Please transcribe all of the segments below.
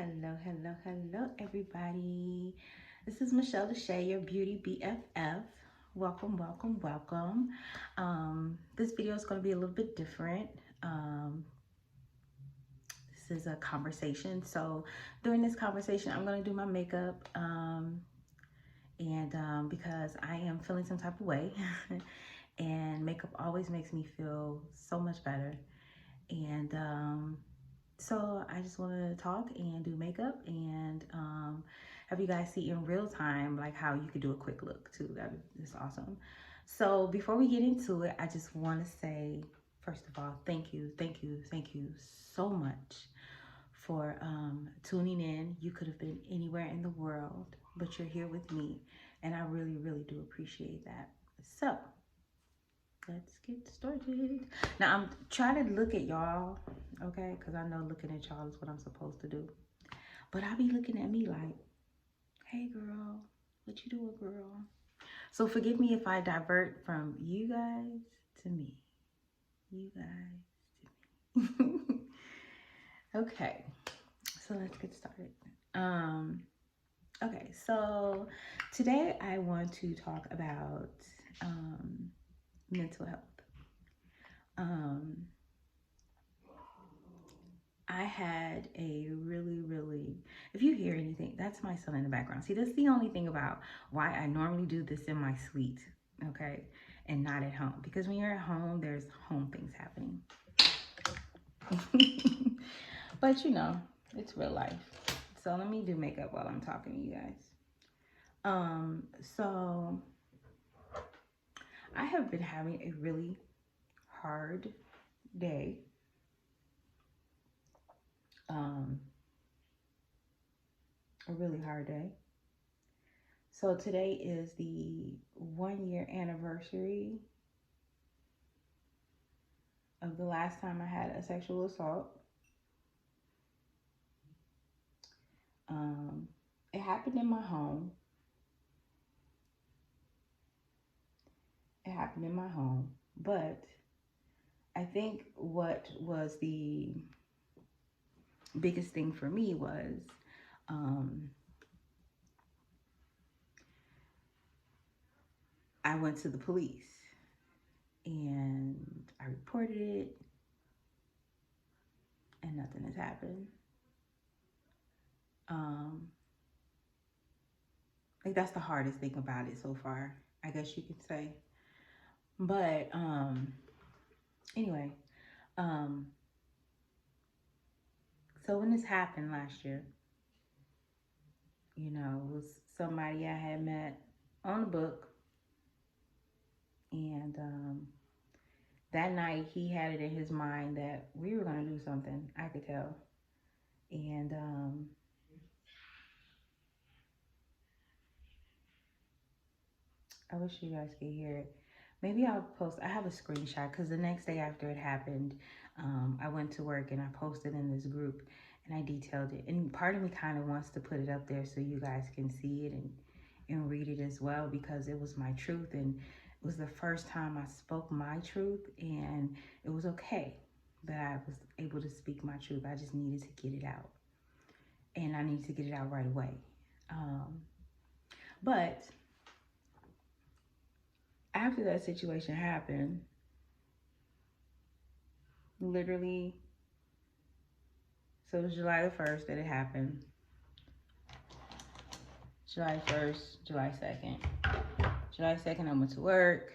Hello, everybody. This is Michelle LaShae, your beauty BFF. Welcome. This video is going to be a little bit different. This is a conversation. So during this conversation, I'm going to do my makeup. Because I am feeling some type of way, and makeup always makes me feel so much better. And so I just want to talk and do makeup and have you guys see in real time like how you could do a quick look too. That is awesome. So before we get into it, I just want to say, first of all, thank you so much for tuning in. You could have been anywhere in the world, but you're here with me, and I really do appreciate that. So let's get started. Now I'm trying to look at y'all, okay? Because I know looking at y'all is what I'm supposed to do. But I be looking at me like, hey girl, what you doing, girl? So forgive me if I divert from you guys to me. You guys to me. Okay, so let's get started. Okay, so today I want to talk about mental health. I had a really, if you hear anything, that's my son in the background. See, that's the only thing about why I normally do this in my suite, okay, and not at home. Because when you're at home, there's home things happening. But you know, it's real life. So let me do makeup while I'm talking to you guys. So I have been having a really hard day. A really hard day. So today is the 1-year anniversary of the last time I had a sexual assault. It happened in my home. But I think what was the biggest thing for me was I went to the police and I reported it, and nothing has happened. Like that's the hardest thing about it so far, I guess you could say. But anyway, so when this happened last year, you know, it was somebody I had met on the book, and that night he had it in his mind that we were going to do something, I could tell. And I wish you guys could hear it. Maybe I'll post, I have a screenshot, because the next day after it happened, I went to work and I posted in this group and I detailed it. And part of me kind of wants to put it up there so you guys can see it and read it as well, because it was my truth, and it was the first time I spoke my truth, and it was okay that I was able to speak my truth. I just needed to get it out, and I needed to get it out right away. But after that situation happened, literally, so it was July the 1st that it happened. July 1st, July 2nd. July 2nd, I went to work.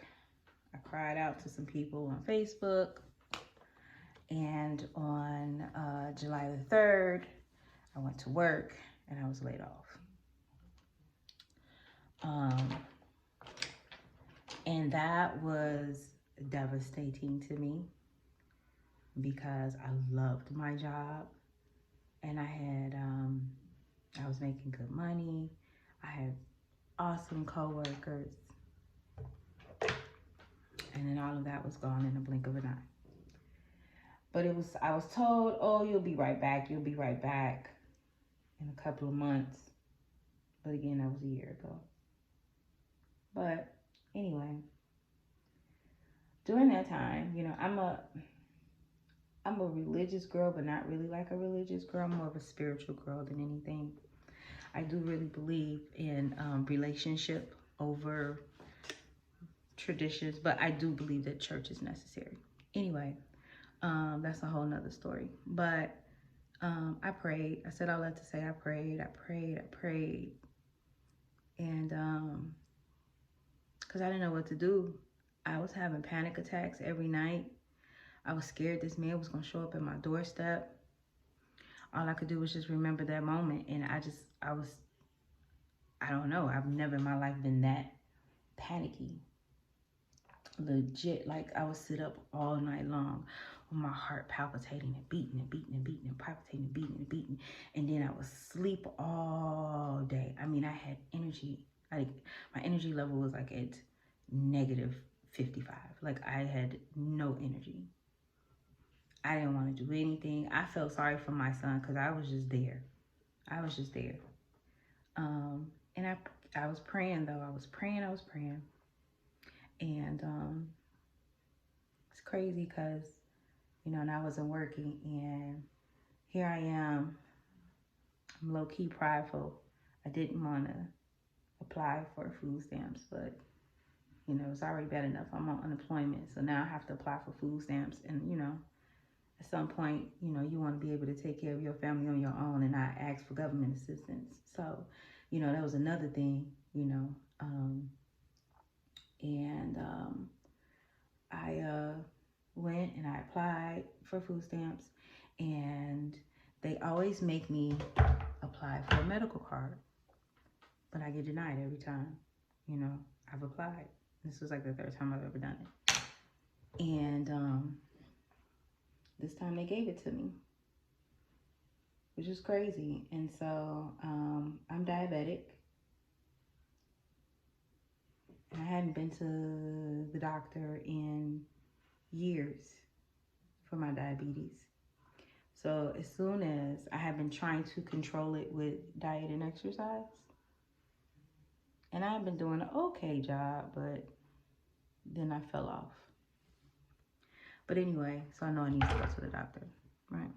I cried out to some people on Facebook. And on July the 3rd, I went to work and I was laid off. And that was devastating to me, because I loved my job, and I was making good money. I had awesome coworkers, and then all of that was gone in a blink of an eye. But I was told, oh, you'll be right back in a couple of months. But again, that was a year ago. But anyway, during that time, you know, I'm a religious girl, but not really like a religious girl. I'm more of a spiritual girl than anything. I do really believe in relationship over traditions, but I do believe that church is necessary. Anyway, that's a whole nother story. But I prayed. I said all that to say I prayed. And because I didn't know what to do. I was having panic attacks every night. I was scared this man was going to show up at my doorstep. All I could do was just remember that moment. And I don't know. I've never in my life been that panicky. Legit, like I would sit up all night long with my heart palpitating and beating and beating and beating and palpitating and beating and beating. And then I would sleep all day. I mean, I had energy. Like my energy level was like at negative 55. Like I had no energy. I didn't want to do anything. I felt sorry for my son because I was just there. And I was praying though. I was praying. And it's crazy because, you know, and I wasn't working, and here I am. I'm low-key prideful. I didn't want to apply for food stamps, but, you know, it's already bad enough. I'm on unemployment, so now I have to apply for food stamps. And, you know, at some point, you know, you want to be able to take care of your family on your own and not ask for government assistance. So, you know, that was another thing, you know. I went and I applied for food stamps, and they always make me apply for a medical card, but I get denied every time. You know, I've applied. This was like the third time I've ever done it. And this time they gave it to me, which is crazy. And so I'm diabetic. I hadn't been to the doctor in years for my diabetes. So as soon as I have been trying to control it with diet and exercise, and I've been doing an okay job, but then I fell off. But anyway, so I know I need to go to the doctor, right?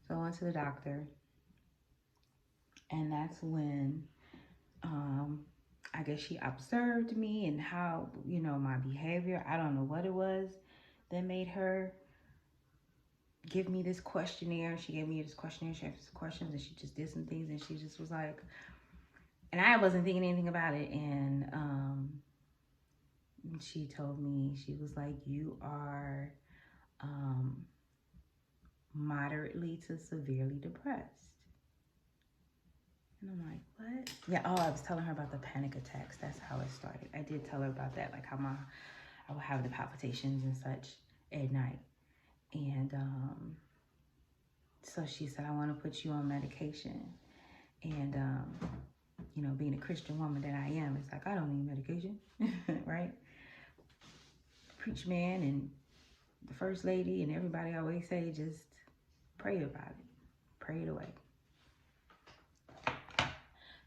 So I went to the doctor, and that's when I guess she observed me and how, you know, my behavior. I don't know what it was that made her give me this questionnaire. She gave me this questionnaire. She asked some questions, and she just did some things, and she just was like, and I wasn't thinking anything about it. And she told me, she was like, you are moderately to severely depressed. And I'm like, what? Yeah, oh, I was telling her about the panic attacks. That's how it started. I did tell her about that, like how I would have the palpitations and such at night. And so she said, I want to put you on medication. And, you know, being a Christian woman that I am, it's like, I don't need medication, right? Preach man and the first lady and everybody always say, just pray about it. Pray it away.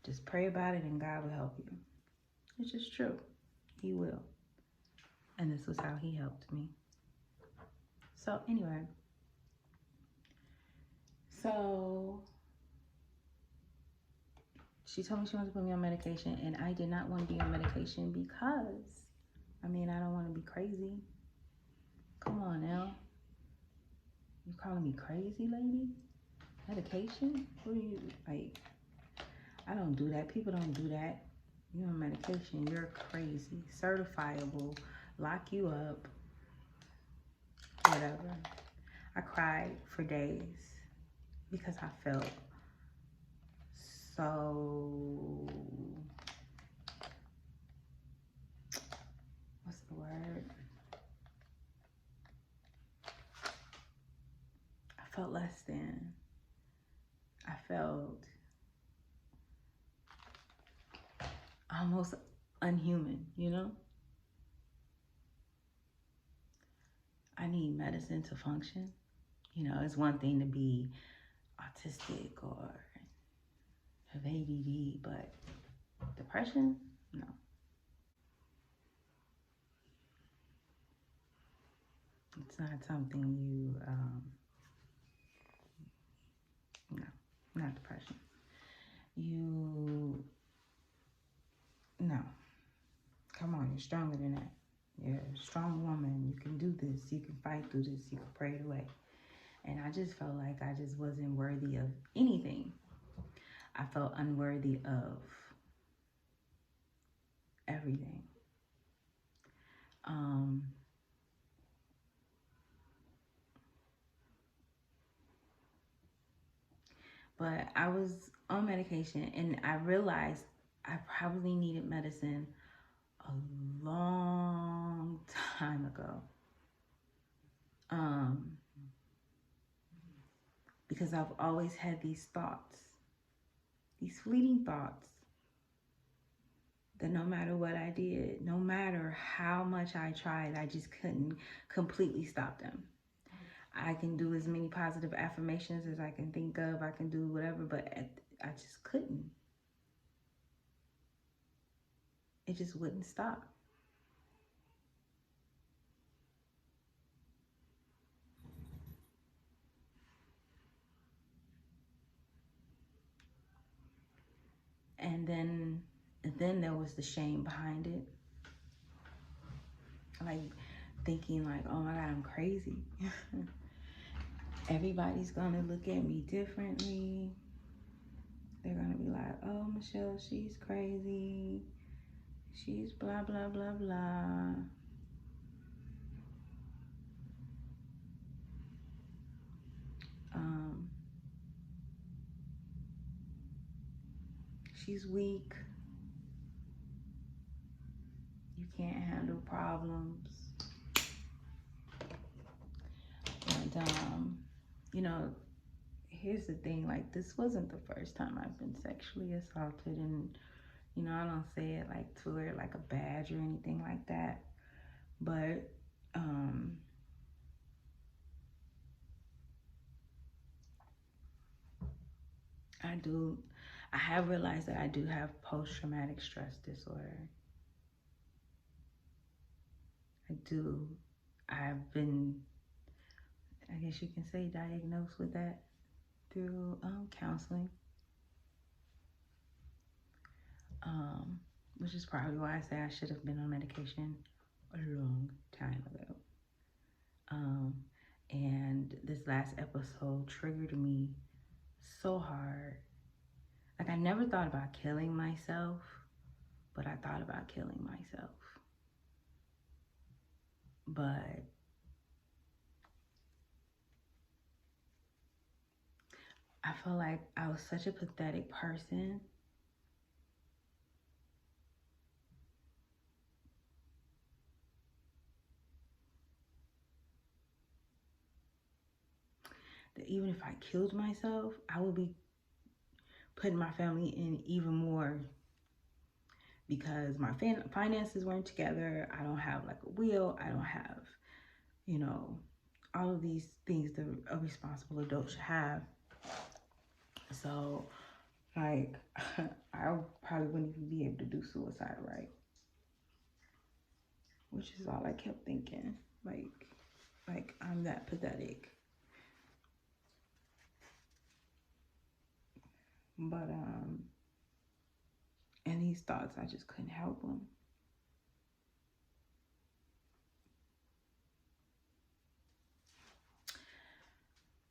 Just pray about it and God will help you. It's just true. He will. And this was how he helped me. So anyway. So she told me she wanted to put me on medication, and I did not want to be on medication because, I mean, I don't want to be crazy. Come on now. You calling me crazy, lady? Medication? What are you, like, I don't do that. People don't do that. You're on medication. You're crazy. Certifiable. Lock you up. Whatever. I cried for days because I felt so, what's the word? I felt less than. I felt almost unhuman, you know? I need medicine to function. You know, it's one thing to be autistic or have ADD, but depression, no. It's not something you not depression. You, no. Come on, you're stronger than that. You're a strong woman. You can do this. You can fight through this. You can pray it away. And I just felt like I just wasn't worthy of anything. I felt unworthy of everything. But I was on medication and I realized I probably needed medicine a long time ago. Because I've always had these thoughts, these fleeting thoughts, that no matter what I did, no matter how much I tried, I just couldn't completely stop them. I can do as many positive affirmations as I can think of. I can do whatever, but I just couldn't. It just wouldn't stop. And then there was the shame behind it. Like thinking like, oh my God, I'm crazy. Everybody's gonna look at me differently. They're gonna be like, oh, Michelle, she's crazy. She's blah, blah, blah, blah. She's weak. You can't handle problems. And, here's the thing. Like, this wasn't the first time I've been sexually assaulted. And, I don't say it like to wear like a badge or anything like that. But, I have realized that I do have post-traumatic stress disorder. I do. I've been, I guess you can say, diagnosed with that through counseling. Which is probably why I say I should have been on medication a long time ago. And this last episode triggered me so hard. Like, I never thought about killing myself, but I thought about killing myself. But I felt like I was such a pathetic person. That even if I killed myself, I would be putting my family in even more, because my finances weren't together. I don't have like a will. I don't have, all of these things that a responsible adult should have. So, like, I probably wouldn't even be able to do suicide, right? Which is all I kept thinking. Like I'm that pathetic. But, and these thoughts, I just couldn't help them.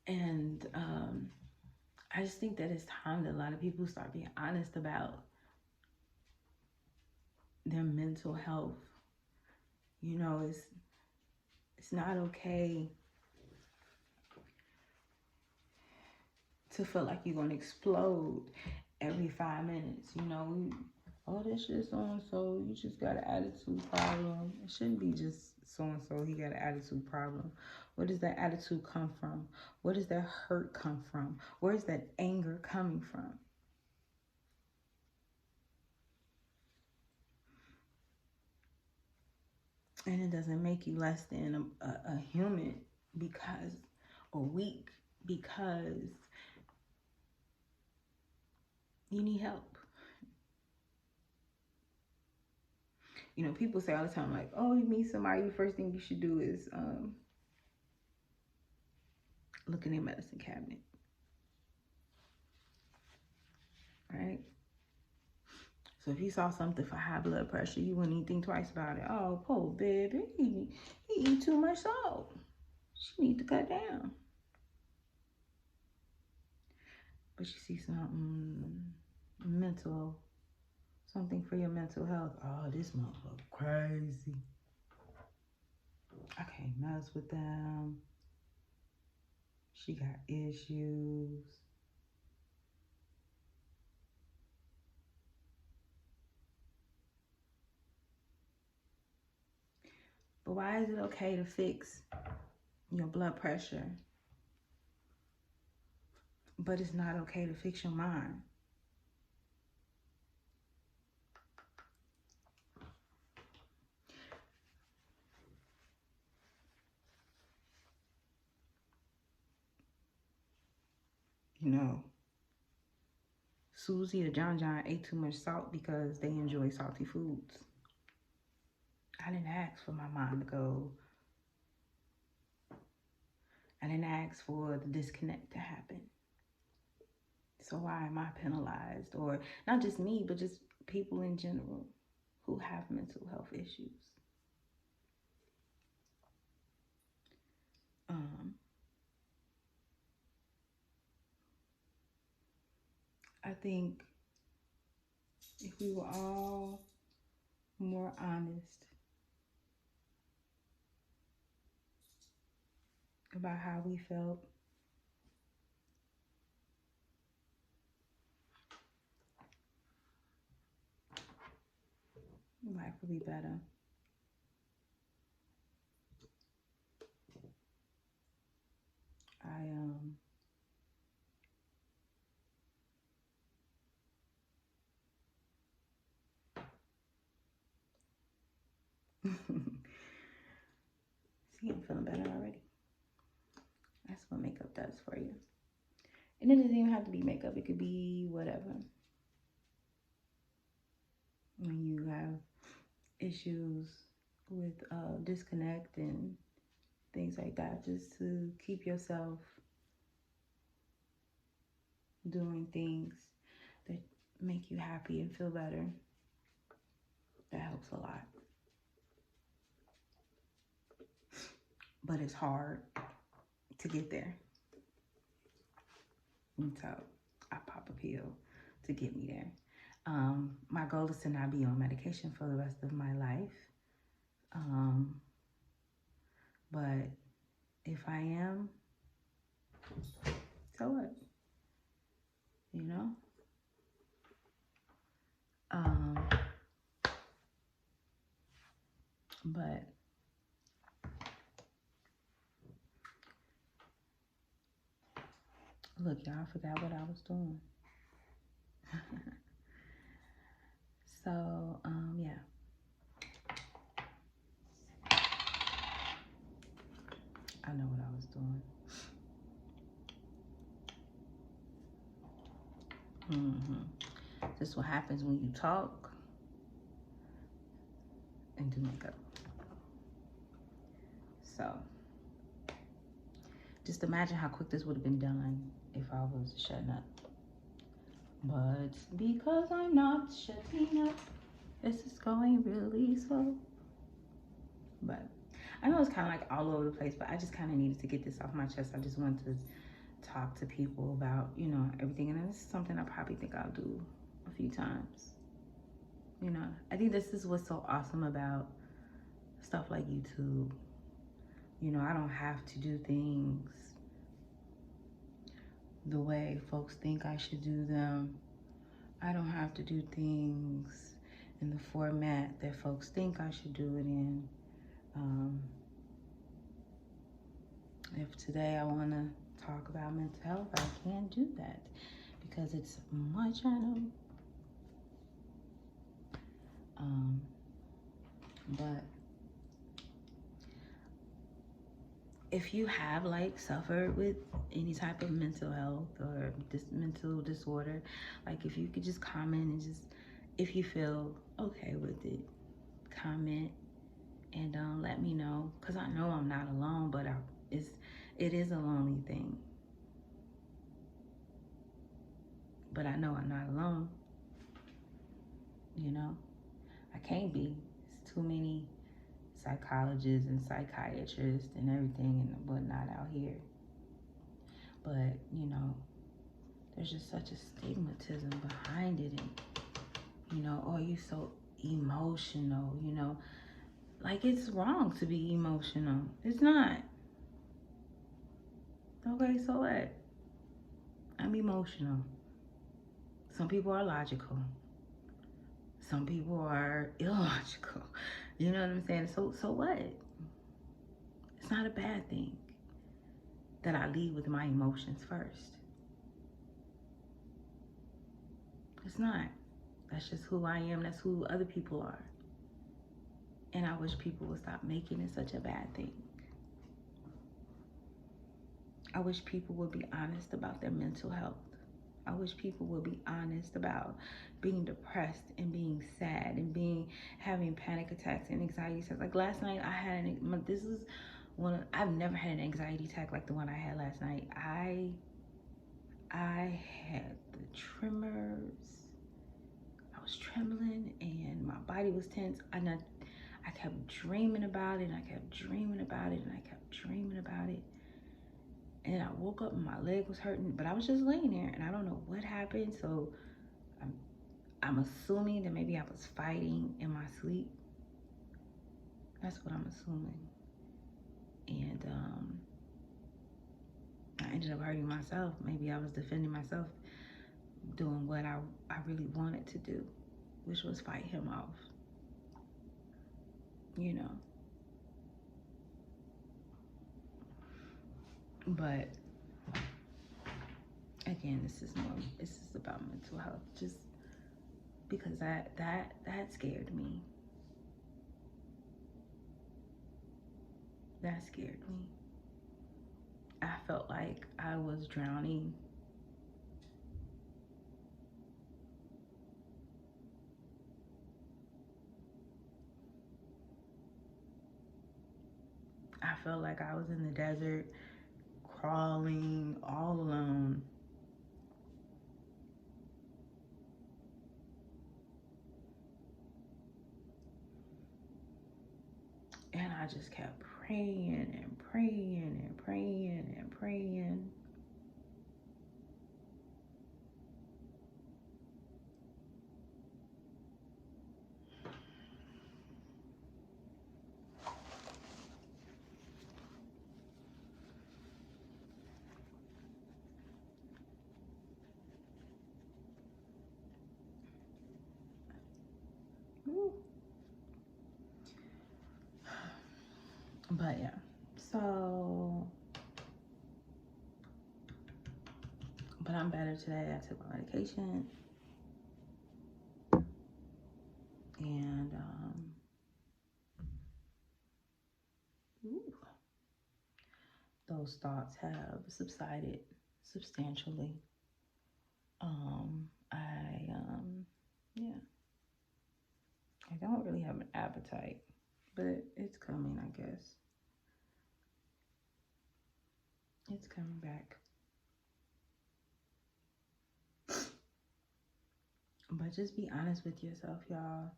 And I just think that it's time that a lot of people start being honest about their mental health. It's not okay to feel like you're gonna explode every 5 minutes. Oh, this shit so-and-so, you just got an attitude problem. It shouldn't be just so-and-so, he got an attitude problem. Where does that attitude come from? Where does that hurt come from? Where is that anger coming from? And it doesn't make you less than a human because, or weak, because you need help. People say all the time, like, oh, you meet somebody, the first thing you should do is look in their medicine cabinet. So if you saw something for high blood pressure, you wouldn't even think twice about it. Oh, poor baby, he eat too much salt. She need to cut down. But you see something mental, something for your mental health. Oh, this motherfucker crazy. I can't mess with them. She got issues. But why is it okay to fix your blood pressure, but it's not okay to fix your mind? You know, Susie or John ate too much salt because they enjoy salty foods. I didn't ask for my mind to go. I didn't ask for the disconnect to happen. So why am I penalized? Or not just me, but just people in general who have mental health issues. I think if we were all more honest about how we felt, life would be better. See, I'm feeling better already. That's what makeup does for you. And it doesn't even have to be makeup. It could be whatever. When you have issues with disconnect and things like that, just to keep yourself doing things that make you happy and feel better, that helps a lot. But it's hard to get there. And so I pop a pill to get me there. My goal is to not be on medication for the rest of my life. But if I am, so what? You know? But look, y'all, I forgot what I was doing. So, yeah. I know what I was doing. This is what happens when you talk and do makeup. So, just imagine how quick this would have been done if I was shutting up. But because I'm not shutting up, this is going really slow. But I know it's kind of like all over the place, but I just kind of needed to get this off my chest. I just wanted to talk to people about, you know, everything. And this is something I probably think I'll do a few times. You know, I think this is what's so awesome about stuff like YouTube. You know, I don't have to do things the way folks think I should do them. I don't have to do things in the format that folks think I should do it in. If today I want to talk about mental health, I can do that because it's my channel. But if you have like suffered with any type of mental health or this mental disorder, like if you could just comment and just, if you feel okay with it, comment and let me know, because I know I'm not alone, but it is a lonely thing. But I know I'm not alone. you know? I can't be. It's too many psychologists and psychiatrists and everything and whatnot out here. But, there's just such a stigmatism behind it. And, oh, you so emotional, Like, it's wrong to be emotional. It's not. Okay, so what? I'm emotional. Some people are logical. Some people are illogical. You know what I'm saying? So what? It's not a bad thing that I lead with my emotions first. It's not. That's just who I am. That's who other people are. And I wish people would stop making it such a bad thing. I wish people would be honest about their mental health. I wish people would be honest about being depressed and being sad and having panic attacks and anxiety attacks. Like last night, I've never had an anxiety attack like the one I had last night. I had the tremors. I was trembling and my body was tense. I kept dreaming about it, and I kept dreaming about it, and I kept dreaming about it. And then I woke up and my leg was hurting, but I was just laying there and I don't know what happened. So I'm assuming that maybe I was fighting in my sleep. That's what I'm assuming. And I ended up hurting myself. Maybe I was defending myself, doing what I really wanted to do, which was fight him off. But again, this is about mental health. Just because that scared me. That scared me. I felt like I was drowning. I felt like I was in the desert, crawling all alone. And I just kept praying and praying and praying and praying. Woo. But yeah, but I'm better today. I took my medication. And those thoughts have subsided substantially. Yeah, I don't really have an appetite, but it's coming, I guess. It's coming back. But just be honest with yourself, y'all.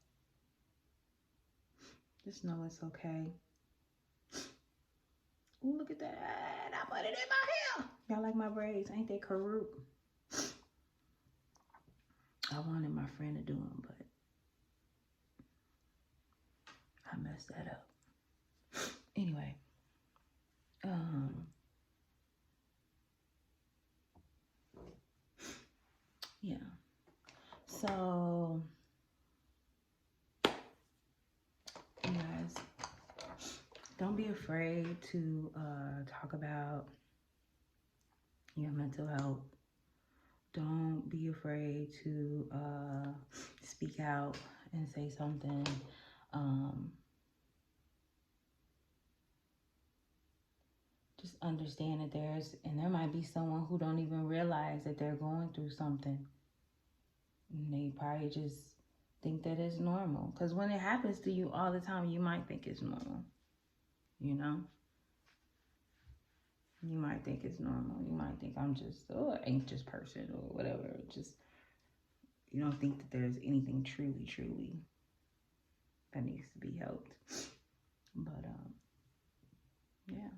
Just know it's okay. Ooh, look at that. I put it in my hair. Y'all like my braids? Ain't they corrupt? I wanted my friend to do them, but I messed that up. Anyway, yeah. So, you guys, don't be afraid to talk about your mental health. Don't be afraid to speak out and say something. Just understand that there might be someone who don't even realize that they're going through something. And they probably just think that it's normal. Because when it happens to you all the time, you might think it's normal. You might think it's normal. You might think I'm just an anxious person or whatever. Just, You don't think that there's anything truly that needs to be helped. But yeah.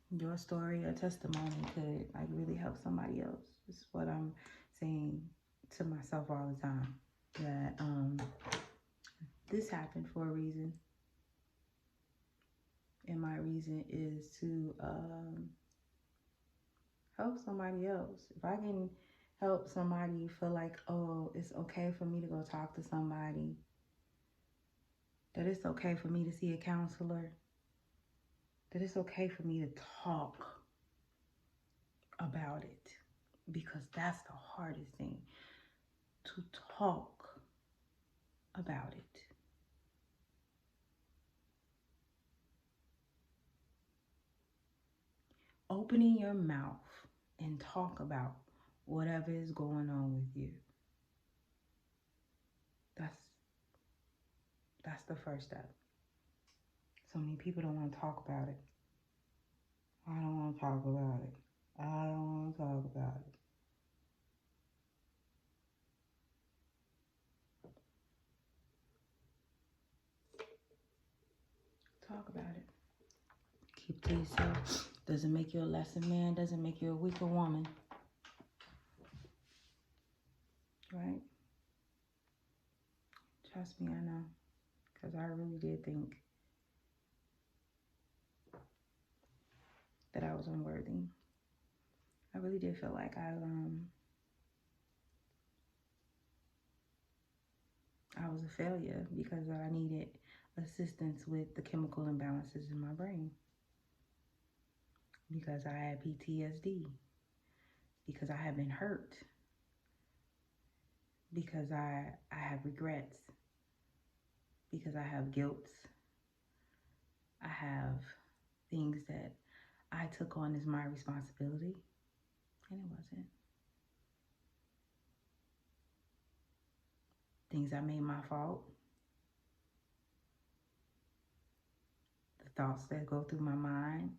Your story or testimony could like really help somebody else. Is what I'm saying to myself all the time. That this happened for a reason. And my reason is to help somebody else. If I can help somebody feel like, oh, it's okay for me to go talk to somebody, that it's okay for me to see a counselor, that it's okay for me to talk about it, because that's the hardest thing, to talk about it. Opening your mouth and talk about whatever is going on with you. That's the first step. So many people don't want to talk about it. I don't want to talk about it. I don't want to talk about it. Talk about it. Keep to yourself. Doesn't make you a lesser man. Doesn't make you a weaker woman. Right? Trust me, I know. Because I really did think that I was unworthy. I really did feel like I was a failure because I needed assistance with the chemical imbalances in my brain. Because I had PTSD. Because I have been hurt. Because I have regrets. Because I have guilt. I have things that I took on as my responsibility, and it wasn't. Things I made my fault. The thoughts that go through my mind.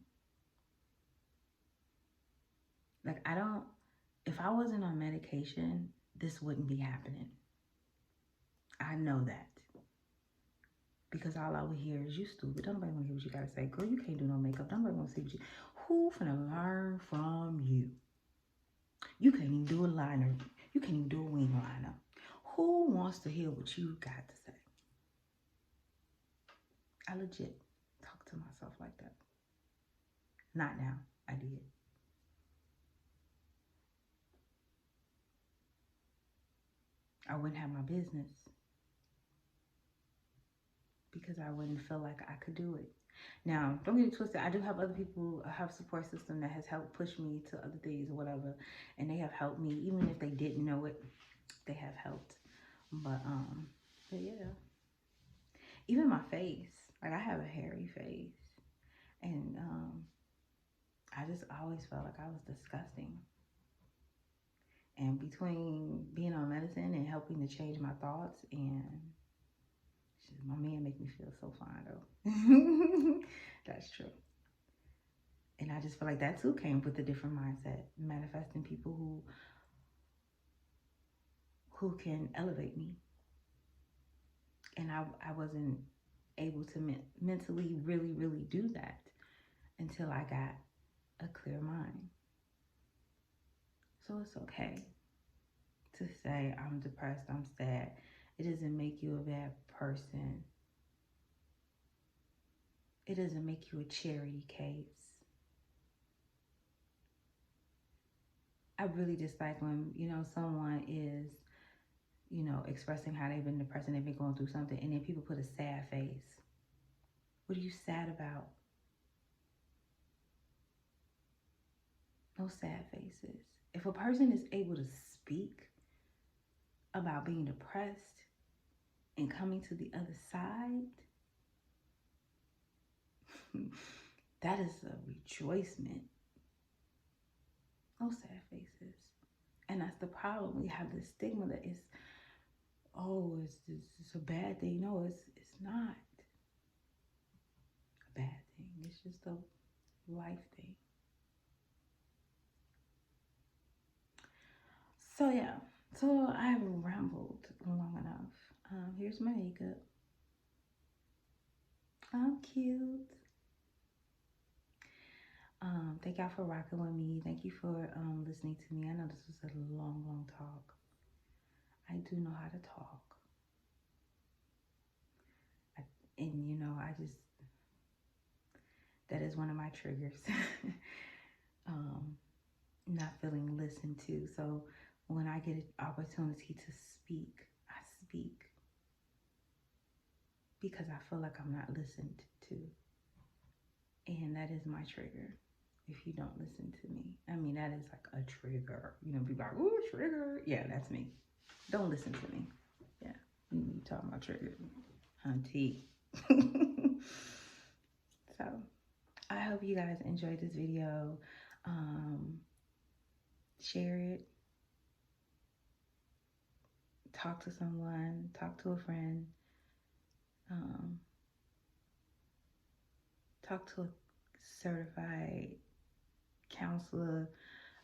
Like, if I wasn't on medication, this wouldn't be happening. I know that. Because all I would hear is, you stupid. Don't nobody want to hear what you got to say. Girl, you can't do no makeup. Don't nobody want to see what you... Who finna learn from you? You can't even do a liner. You can't even do a wing liner. Who wants to hear what you got to say? I legit talk to myself like that. Not now. I did. I wouldn't have my business because I wouldn't feel like I could do it. Now, don't get it twisted. I do have other people, I have a support system that has helped push me to other things or whatever. And they have helped me. Even if they didn't know it, they have helped. But yeah. Even my face. Like, I have a hairy face. And I just always felt like I was disgusting. And between being on medicine and helping to change my thoughts, and my man make me feel so fine though. That's true. And I just feel like that too came with a different mindset, manifesting people who can elevate me. And I wasn't able to mentally really do that until I got a clear mind. So it's okay to say, I'm depressed, I'm sad. It doesn't make you a bad person. It doesn't make you a charity case. I really dislike when, someone is, expressing how they've been depressed and they've been going through something, and then people put a sad face. What are you sad about? No sad faces. If a person is able to speak about being depressed and coming to the other side, that is a rejoicement. No sad faces. And that's the problem. We have this stigma that it's a bad thing. No, it's not a bad thing. It's just a life thing. So yeah, so I have rambled long enough. Here's my makeup. I'm cute. Thank y'all for rocking with me. Thank you for listening to me. I know this was a long talk. I do know how to talk. And you know, that is one of my triggers. Not feeling listened to. So when I get an opportunity to speak, I speak because I feel like I'm not listened to. And that is my trigger. If you don't listen to me, I mean, that is like a trigger. You know, people are like, ooh, trigger. Yeah, that's me. Don't listen to me. Yeah, you talking about trigger, hunty. So I hope you guys enjoyed this video. Share it. Talk to someone. Talk to a friend. Talk to a certified counselor,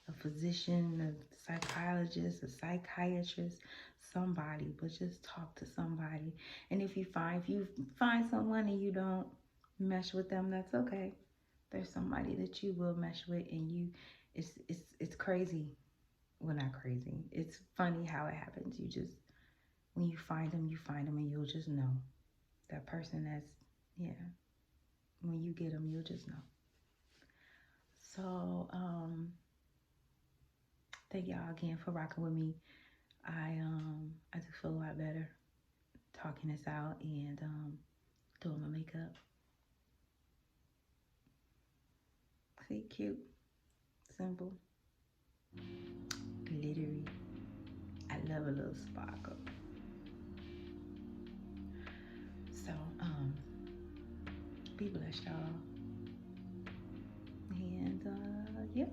a physician, a psychologist, a psychiatrist, somebody, but just talk to somebody. And if you find someone and you don't mesh with them, that's okay. There's somebody that you will mesh with, and it's crazy. Well, not crazy. It's funny how it happens. When you find them, and you'll just know that person. Yeah. When you get them, you'll just know. So, thank y'all again for rocking with me. I do feel a lot better talking this out and doing my makeup. See, cute, simple, glittery. I love a little sparkle. So, be blessed, y'all. And yeah,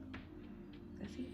that's it.